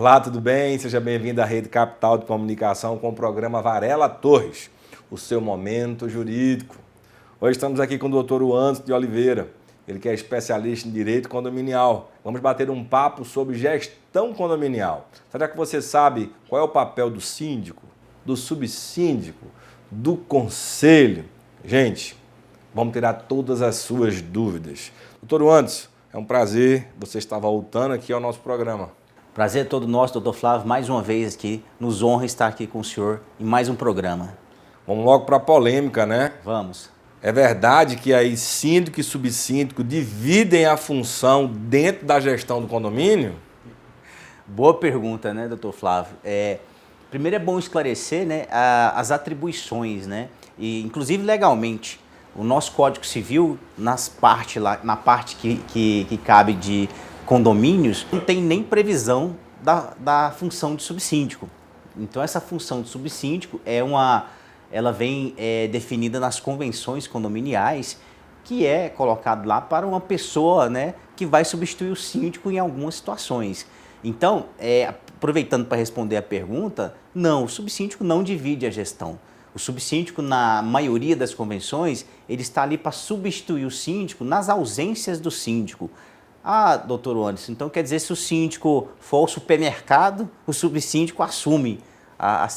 Olá, tudo bem? Seja bem-vindo à Rede Capital de Comunicação com o programa Varela Torres, o seu momento jurídico. Hoje estamos aqui com o Dr. Anderson de Oliveira, ele que é especialista em direito condominial. Vamos bater um papo sobre gestão condominial. Será que você sabe qual é o papel do síndico, do subsíndico, do conselho? Gente, vamos tirar todas as suas dúvidas. Dr. Anderson, é um prazer você estar voltando aqui ao nosso programa. Prazer todo nosso, doutor Flávio, mais uma vez aqui. Nos honra estar aqui com o senhor em mais um programa. Vamos logo para a polêmica, né? Vamos. É verdade que aí síndico e subsíndico dividem a função dentro da gestão do condomínio? Boa pergunta, né, doutor Flávio? Primeiro é bom esclarecer, né, as atribuições, né? E, inclusive legalmente, o nosso Código Civil, na parte que cabe de condomínios, não tem nem previsão da função de subsíndico. Então essa função de subsíndico ela vem definida nas convenções condominiais, que é colocado lá para uma pessoa, né, que vai substituir o síndico em algumas situações. Então, aproveitando para responder a pergunta, não, o subsíndico não divide a gestão. O subsíndico, na maioria das convenções, ele está ali para substituir o síndico nas ausências do síndico. Ah, doutor Anderson, então quer dizer, se o síndico for ao supermercado, o subsíndico assume a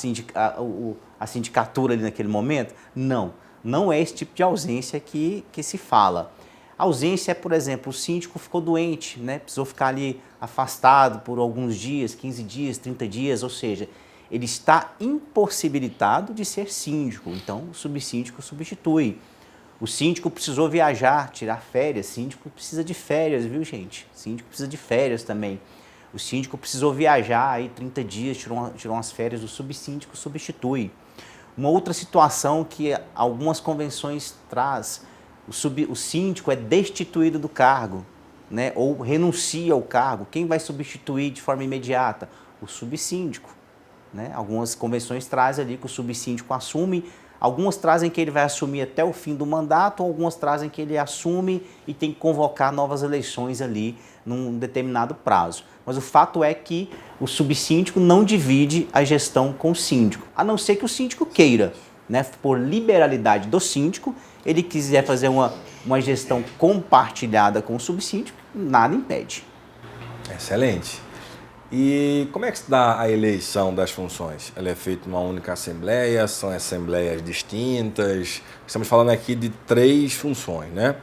sindicatura ali naquele momento? Não, não é esse tipo de ausência que se fala. A ausência é, por exemplo, o síndico ficou doente, né? Precisou ficar ali afastado por alguns dias, 15 dias, 30 dias, ou seja, ele está impossibilitado de ser síndico, então o subsíndico substitui. O síndico precisou viajar, tirar férias. Síndico precisa de férias, viu, gente? Síndico precisa de férias também. O síndico precisou viajar aí 30 dias, tirou umas férias, o subsíndico substitui. Uma outra situação que algumas convenções traz, o síndico é destituído do cargo, né? Ou renuncia ao cargo. Quem vai substituir de forma imediata? O subsíndico, né? Algumas convenções trazem ali que o subsíndico assume. Algumas trazem que ele vai assumir até o fim do mandato, algumas trazem que ele assume e tem que convocar novas eleições ali num determinado prazo. Mas o fato é que o subsíndico não divide a gestão com o síndico, a não ser que o síndico queira, né? Por liberalidade do síndico, ele quiser fazer uma gestão compartilhada com o subsíndico, nada impede. Excelente. E como é que se dá a eleição das funções? Ela é feita numa única assembleia, são assembleias distintas? Estamos falando aqui de 3 funções, né?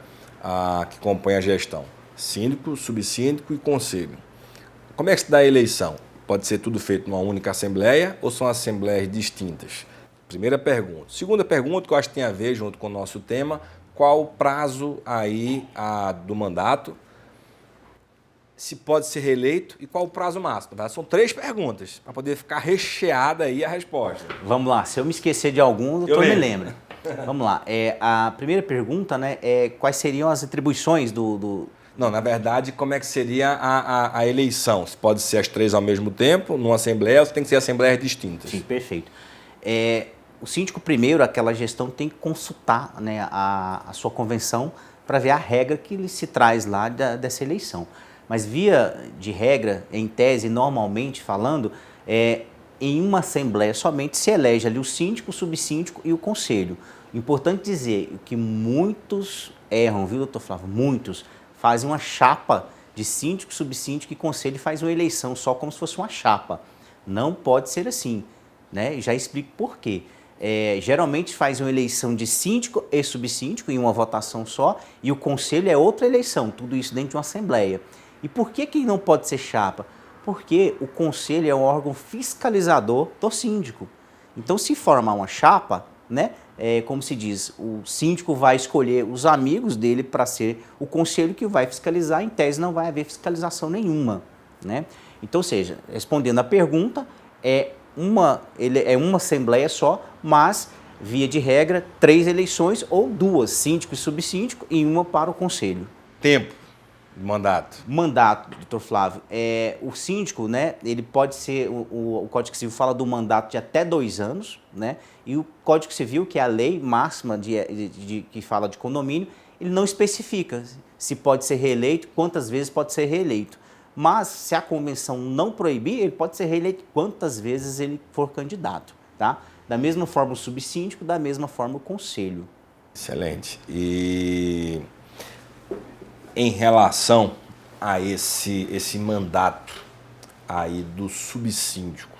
Que compõem a gestão: síndico, subsíndico e conselho. Como é que se dá a eleição? Pode ser tudo feito numa única assembleia ou são assembleias distintas? Primeira pergunta. Segunda pergunta, que eu acho que tem a ver junto com o nosso tema: qual o prazo aí do mandato? Se pode ser reeleito e qual o prazo máximo? São 3 perguntas para poder ficar recheada aí a resposta. Vamos lá, se eu me esquecer de algum, o doutor me lembra. Vamos lá, a primeira pergunta, né, quais seriam as atribuições do... Não, na verdade, como é que seria a eleição? Se pode ser as 3 ao mesmo tempo, numa assembleia, ou se tem que ser assembleias distintas? Sim, perfeito. O síndico primeiro, aquela gestão, tem que consultar, né, a sua convenção para ver a regra que se traz lá dessa eleição. Mas via de regra, em tese, normalmente falando, em uma assembleia somente se elege ali o síndico, o subsíndico e o conselho. Importante dizer que muitos erram, viu, doutor Flávio? Muitos fazem uma chapa de síndico, subsíndico e conselho e faz uma eleição só como se fosse uma chapa. Não pode ser assim, né? Já explico por quê. Geralmente faz uma eleição de síndico e subsíndico em uma votação só e o conselho é outra eleição, tudo isso dentro de uma assembleia. E por que não pode ser chapa? Porque o conselho é um órgão fiscalizador do síndico. Então, se formar uma chapa, né, como se diz, o síndico vai escolher os amigos dele para ser o conselho que vai fiscalizar, em tese não vai haver fiscalização nenhuma, né? Então, ou seja, respondendo à pergunta, é uma assembleia só, mas, via de regra, 3 eleições ou 2, síndico e subsíndico, e uma para o conselho. Tempo. Mandato. Mandato, doutor Flávio. O síndico, né, ele pode ser, o Código Civil fala do mandato de até 2 anos, né, e o Código Civil, que é a lei máxima que fala de condomínio, ele não especifica se pode ser reeleito, quantas vezes pode ser reeleito. Mas se a convenção não proibir, ele pode ser reeleito quantas vezes ele for candidato, tá? Da mesma forma o subsíndico, da mesma forma o conselho. Excelente. E em relação a esse mandato aí do subsíndico,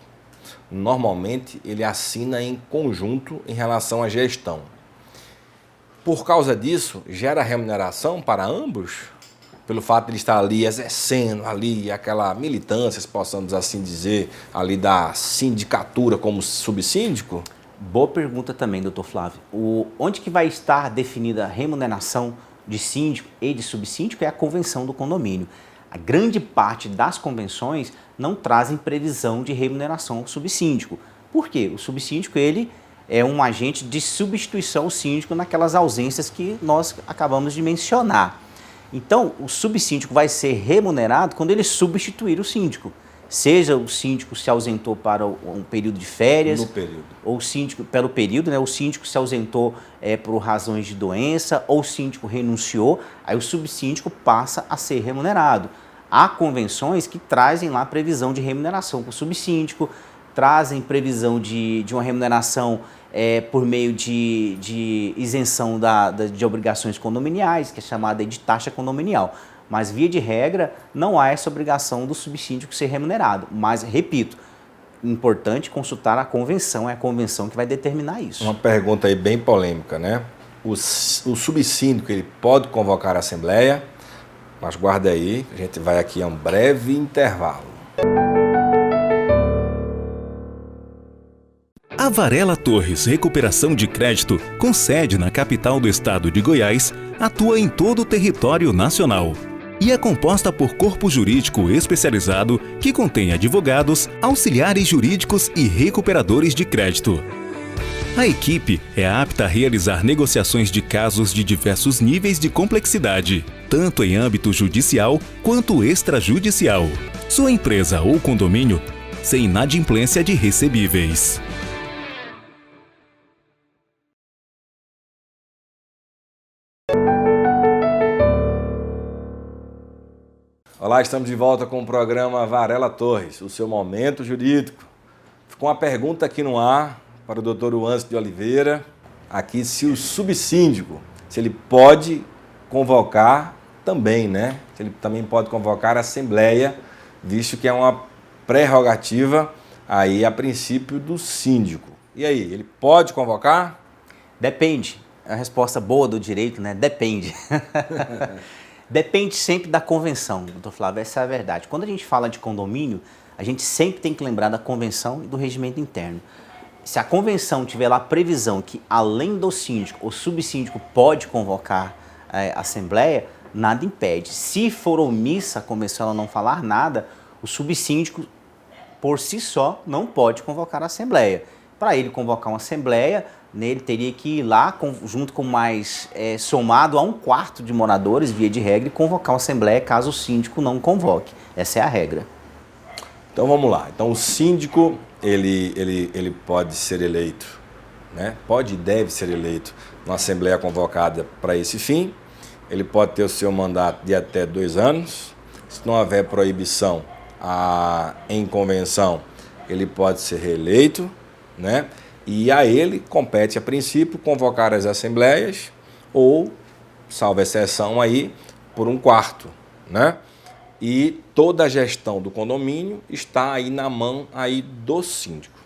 normalmente ele assina em conjunto em relação à gestão. Por causa disso, gera remuneração para ambos? Pelo fato de ele estar ali exercendo ali aquela militância, se possamos assim dizer, ali da sindicatura como subsíndico? Boa pergunta também, doutor Flávio. Onde que vai estar definida a remuneração de síndico e de subsíndico é a convenção do condomínio. A grande parte das convenções não trazem previsão de remuneração ao subsíndico. Por quê? O subsíndico ele é um agente de substituição ao síndico naquelas ausências que nós acabamos de mencionar. Então, o subsíndico vai ser remunerado quando ele substituir o síndico. Seja o síndico se ausentou para um período de férias, No período. ou o síndico, pelo período, né? O síndico se ausentou por razões de doença, ou o síndico renunciou, aí o subsíndico passa a ser remunerado. Há convenções que trazem lá previsão de remuneração para o subsíndico, trazem previsão de uma remuneração por meio de isenção de obrigações condominiais, que é chamada de taxa condominial. Mas, via de regra, não há essa obrigação do subsíndico ser remunerado. Mas, repito, importante consultar a convenção, é a convenção que vai determinar isso. Uma pergunta aí bem polêmica, né? O subsíndico, ele pode convocar a assembleia, mas guarda aí, a gente vai aqui a um breve intervalo. A Varela Torres Recuperação de Crédito, com sede na capital do estado de Goiás, atua em todo o território nacional e é composta por corpo jurídico especializado que contém advogados, auxiliares jurídicos e recuperadores de crédito. A equipe é apta a realizar negociações de casos de diversos níveis de complexidade, tanto em âmbito judicial quanto extrajudicial. Sua empresa ou condomínio sem inadimplência de recebíveis. Olá, estamos de volta com o programa Varela Torres, o seu momento jurídico. Ficou uma pergunta aqui no ar para o doutor Uâncio de Oliveira, aqui se o subsíndico, se ele pode convocar também, né? Se ele também pode convocar a assembleia, visto que é uma prerrogativa aí a princípio do síndico. E aí, ele pode convocar? Depende. É a resposta boa do direito, né? Depende. Depende sempre da convenção, doutor Flávio, essa é a verdade. Quando a gente fala de condomínio, a gente sempre tem que lembrar da convenção e do regimento interno. Se a convenção tiver lá previsão que, além do síndico, o subsíndico pode convocar a assembleia, nada impede. Se for omissa a convenção ela não falar nada, o subsíndico, por si só, não pode convocar a assembleia. Para ele convocar uma assembleia, ele teria que ir lá, junto com mais, somado a 1/4 de moradores, via de regra, e convocar uma assembleia caso o síndico não convoque. Essa é a regra. Então vamos lá. Então o síndico, ele pode ser eleito, né? Pode e deve ser eleito numa assembleia convocada para esse fim. Ele pode ter o seu mandato de até 2 anos. Se não houver proibição em convenção, ele pode ser reeleito, né? E a ele compete, a princípio, convocar as assembleias ou, salvo exceção aí, por 1/4, né? E toda a gestão do condomínio está aí na mão aí do síndico.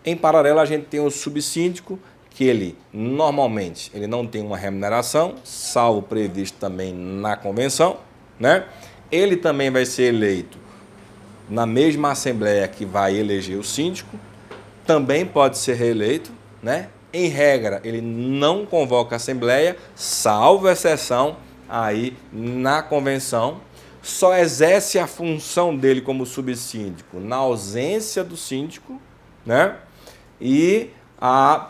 Em paralelo, a gente tem o subsíndico, que ele, normalmente, ele não tem uma remuneração, salvo previsto também na convenção, né? Ele também vai ser eleito na mesma assembleia que vai eleger o síndico, também pode ser reeleito, né? Em regra, ele não convoca a assembleia, salvo exceção aí na convenção, só exerce a função dele como subsíndico na ausência do síndico, né? E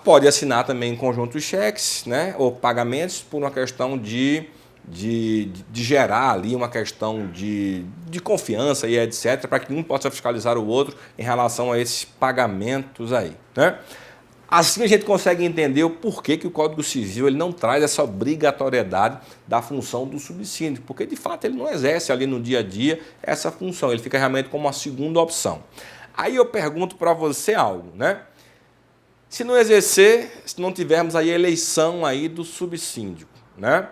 pode assinar também em conjunto cheques, né? Ou pagamentos por uma questão de gerar ali uma questão de confiança e etc, para que um possa fiscalizar o outro em relação a esses pagamentos aí, né? Assim a gente consegue entender o porquê que o Código Civil ele não traz essa obrigatoriedade da função do subsíndico, porque de fato ele não exerce ali no dia a dia essa função, ele fica realmente como uma segunda opção. Aí eu pergunto para você algo, né? Se não exercer, se não tivermos aí a eleição aí do subsíndico, né?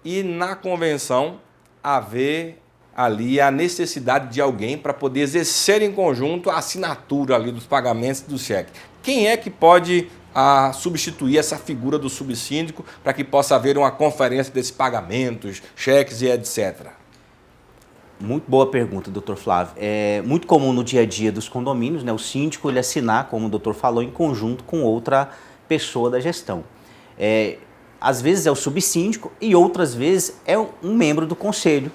E na convenção haver ali a necessidade de alguém para poder exercer em conjunto a assinatura ali dos pagamentos do cheque. Quem é que pode substituir essa figura do subsíndico para que possa haver uma conferência desses pagamentos, cheques e etc.? Muito boa pergunta, doutor Flávio. É muito comum no dia a dia dos condomínios, né, o síndico ele assinar, como o doutor falou, em conjunto com outra pessoa da gestão. Às vezes é o subsíndico e outras vezes é um membro do conselho.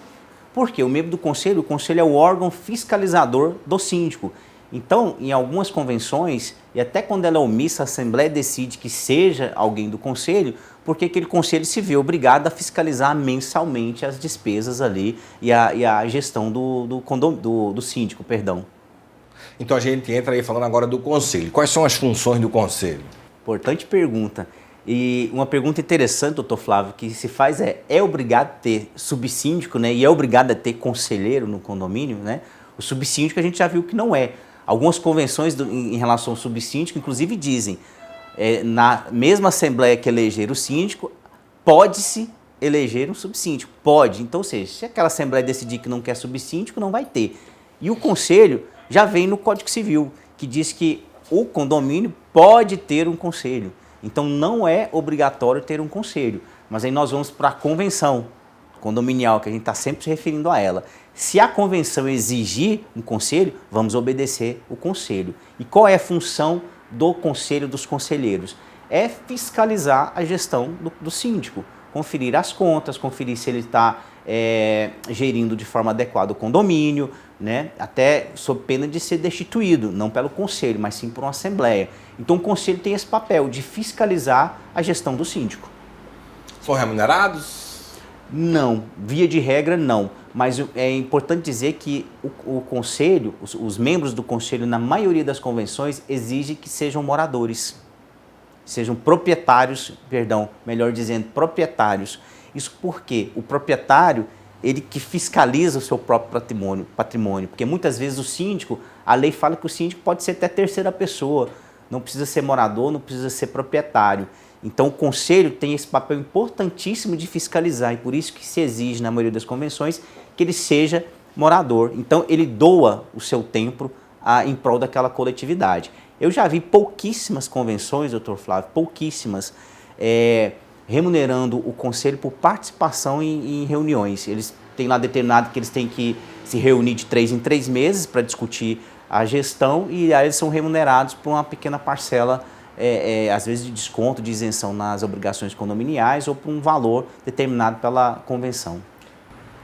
Por quê? O membro do conselho, o conselho é o órgão fiscalizador do síndico. Então, em algumas convenções, e até quando ela é omissa, a Assembleia decide que seja alguém do conselho, porque aquele conselho se vê obrigado a fiscalizar mensalmente as despesas ali e a gestão do síndico, perdão. Então a gente entra aí falando agora do conselho. Quais são as funções do conselho? Importante pergunta. E uma pergunta interessante, doutor Flávio, que se faz é obrigado a ter subsíndico, né? E é obrigado a ter conselheiro no condomínio, né? O subsíndico a gente já viu que não é. Algumas convenções em relação ao subsíndico, inclusive, dizem na mesma Assembleia que eleger o síndico, pode-se eleger um subsíndico. Pode. Então, ou seja, se aquela Assembleia decidir que não quer subsíndico, não vai ter. E o conselho já vem no Código Civil, que diz que o condomínio pode ter um conselho. Então, não é obrigatório ter um conselho. Mas aí nós vamos para a convenção condominial, que a gente está sempre se referindo a ela. Se a convenção exigir um conselho, vamos obedecer o conselho. E qual é a função do conselho dos conselheiros? É fiscalizar a gestão do síndico, conferir as contas, conferir se ele está gerindo de forma adequada o condomínio, né? Até sob pena de ser destituído, não pelo conselho, mas sim por uma assembleia. Então o conselho tem esse papel de fiscalizar a gestão do síndico. São remunerados? Não, via de regra não, mas é importante dizer que o conselho, os membros do conselho, na maioria das convenções, exigem que sejam moradores, sejam proprietários, perdão, melhor dizendo, proprietários. Isso porque o proprietário, ele que fiscaliza o seu próprio patrimônio, porque muitas vezes o síndico, a lei fala que o síndico pode ser até terceira pessoa, não precisa ser morador, não precisa ser proprietário. Então o conselho tem esse papel importantíssimo de fiscalizar e por isso que se exige na maioria das convenções que ele seja morador. Então ele doa o seu tempo em prol daquela coletividade. Eu já vi pouquíssimas convenções, doutor Flávio, pouquíssimas, remunerando o conselho por participação em reuniões. Eles têm lá determinado que eles têm que se reunir de 3 em 3 meses para discutir a gestão e aí eles são remunerados por uma pequena parcela, às vezes de desconto, de isenção nas obrigações condominiais ou por um valor determinado pela convenção.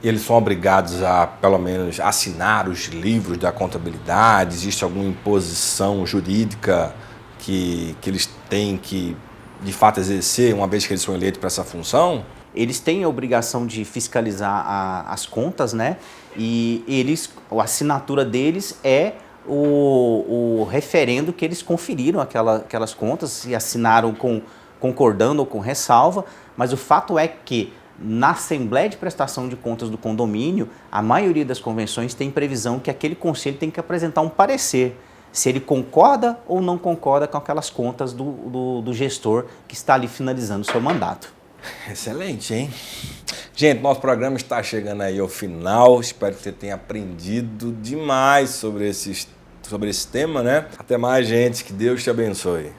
E eles são obrigados a, pelo menos, assinar os livros da contabilidade? Existe alguma imposição jurídica que eles têm que, de fato, exercer uma vez que eles são eleitos para essa função? Eles têm a obrigação de fiscalizar as contas, né? E a assinatura deles é o referendo que eles conferiram aquelas contas e assinaram concordando ou com ressalva, mas o fato é que na Assembleia de Prestação de Contas do condomínio, a maioria das convenções tem previsão que aquele conselho tem que apresentar um parecer, se ele concorda ou não concorda com aquelas contas do gestor que está ali finalizando o seu mandato. Excelente, hein? Gente, nosso programa está chegando aí ao final. Espero que você tenha aprendido demais sobre esse tema, né? Até mais, gente. Que Deus te abençoe.